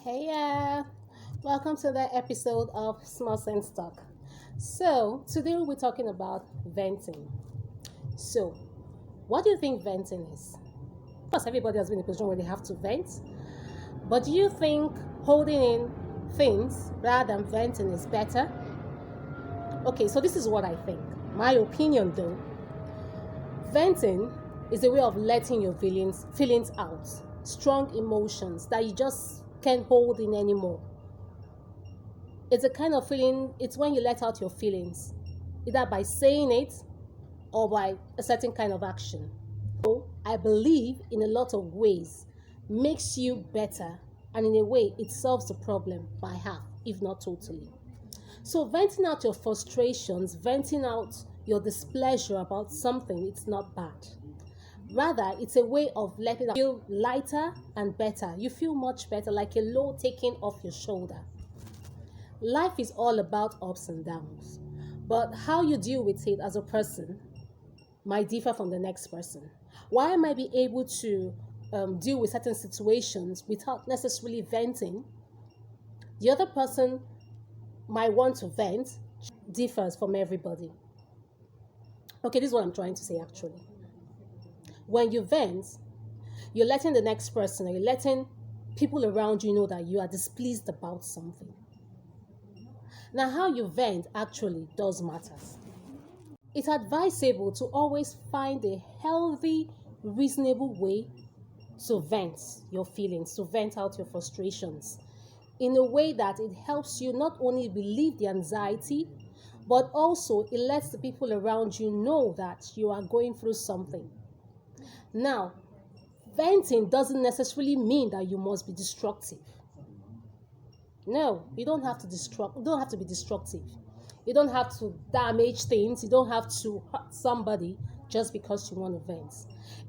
Hey, welcome to the episode of Small Sense Talk. So, today we'll be talking about venting. So, what do you think venting is? Of course, everybody has been in a position where they have to vent, but do you think holding in things rather than venting is better? Okay, so this is what I think. My opinion though, venting is a way of letting your feelings out, strong emotions that you just can't hold in anymore. It's a kind of feeling, it's when you let out your feelings, either by saying it or by a certain kind of action. So I believe in a lot of ways makes you better, and in a way it solves the problem by half, if not totally. So venting out your frustrations, venting out your displeasure about something, it's not bad. Rather, it's a way of letting you feel lighter and better. You feel much better, like a load taken off your shoulder. Life is all about ups and downs, but how you deal with it as a person might differ from the next person. Why I might be able to deal with certain situations without necessarily venting, the other person might want to vent, differs from everybody. Okay, this is what I'm trying to say actually. When you vent, you're letting the next person, or you're letting people around you know that you are displeased about something. Now, how you vent actually does matter. It's advisable to always find a healthy, reasonable way to vent your feelings, to vent out your frustrations in a way that it helps you not only relieve the anxiety, but also it lets the people around you know that you are going through something. Now, venting doesn't necessarily mean that you must be destructive. No, you don't have to be destructive. You don't have to damage things. You don't have to hurt somebody just because you want to vent.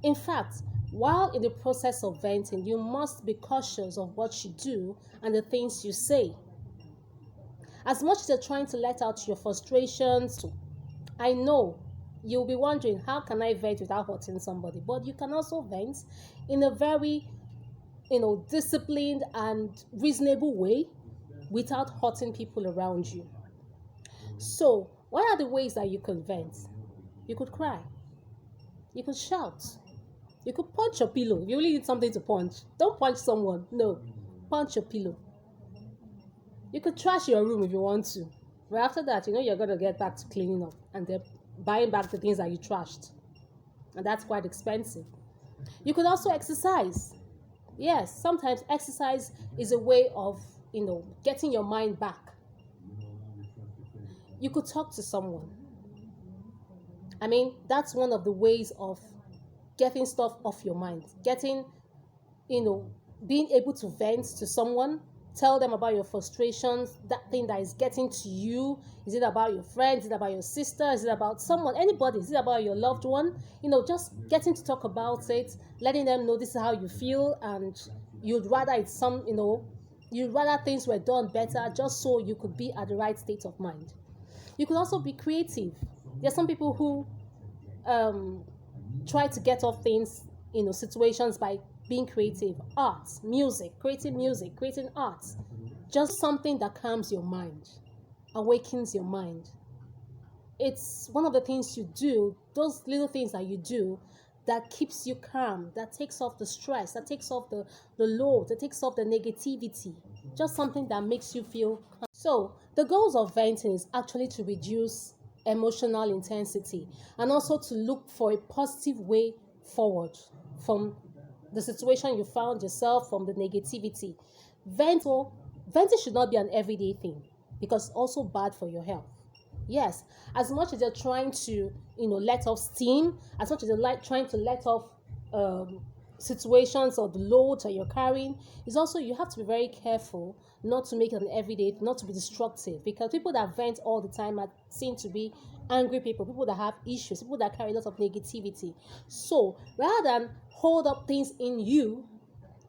In fact, while in the process of venting, you must be cautious of what you do and the things you say. As much as you're trying to let out your frustrations, I know you'll be wondering, how can I vent without hurting somebody? But you can also vent in a very, disciplined and reasonable way without hurting people around you. So, what are the ways that you can vent? You could cry. You could shout. You could punch your pillow. If you really need something to punch, don't punch someone. No, punch your pillow. You could trash your room if you want to. But after that, you're going to get back to cleaning up and then buying back the things that you trashed. And that's quite expensive. You could also exercise. Yes, sometimes exercise is a way of, getting your mind back. You could talk to someone. I mean, that's one of the ways of getting stuff off your mind. You know, Being able to vent to someone, tell them about your frustrations, that thing that is getting to you. Is it about your friend? Is it about your sister? Is it about someone, anybody? Is it about your loved one? Just getting to talk about it, letting them know this is how you feel, and you'd rather you'd rather things were done better just so you could be at the right state of mind. You could also be creative. There's some people who try to get off things, situations by being creative. Art, music, creating art. Just something that calms your mind, awakens your mind. It's one of the things you do, those little things that you do that keeps you calm, that takes off the stress, that takes off the load, that takes off the negativity. Just something that makes you feel calm. So, the goals of venting is actually to reduce emotional intensity and also to look for a positive way forward from the situation you found yourself, from the negativity. Venting should not be an everyday thing because it's also bad for your health. Yes, as much as you're trying to, let off steam, as much as you're trying to let off situations or the load that you're carrying, is also you have to be very careful not to make it an everyday, not to be destructive, because people that vent all the time are seen to be angry people that have issues, people that carry a lot of negativity. So rather than hold up things in you,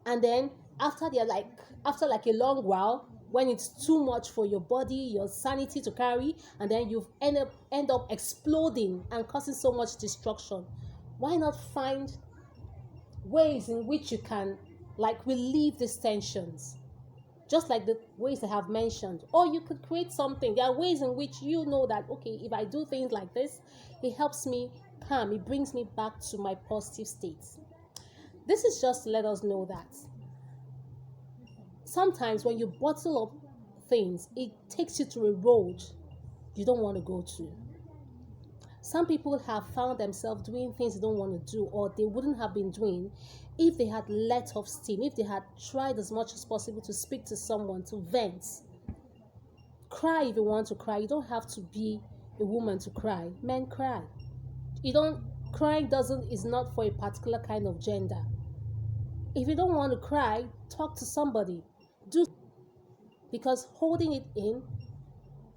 and then after like a long while, when it's too much for your body, your sanity to carry, and then you end up exploding and causing so much destruction, why not find ways in which you can relieve these tensions? just like the ways I have mentioned. Or you could create something. There are ways in which you know that, okay, if I do things like this, it helps me calm, it brings me back to my positive state. This is just to let us know that sometimes when you bottle up things, it takes you to a road you don't want to go to. Some people have found themselves doing things they don't want to do, or they wouldn't have been doing if they had let off steam, if they had tried as much as possible to speak to someone, to vent. Cry if you want to cry. You don't have to be a woman to cry. Men cry. You don't Crying doesn't is not for a particular kind of gender. If you don't want to cry, talk to somebody. Do, because holding it in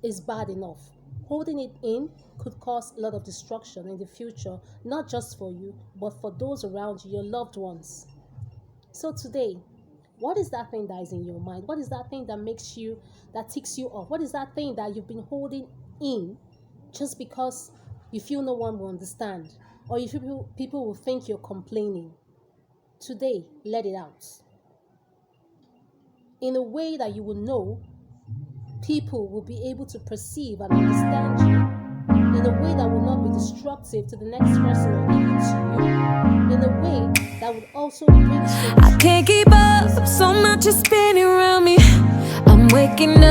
is bad enough. Holding it in could cause a lot of destruction in the future, not just for you, but for those around you, your loved ones. So today, what is that thing that is in your mind? What is that thing that ticks you off? What is that thing that you've been holding in just because you feel no one will understand, or you feel people will think you're complaining? Today, let it out. In a way that you will know people will be able to perceive and understand you in a way that will not be destructive to the next person or even to you, in a way that would also bring you. I can't keep up, so much is spinning around me. I'm waking up.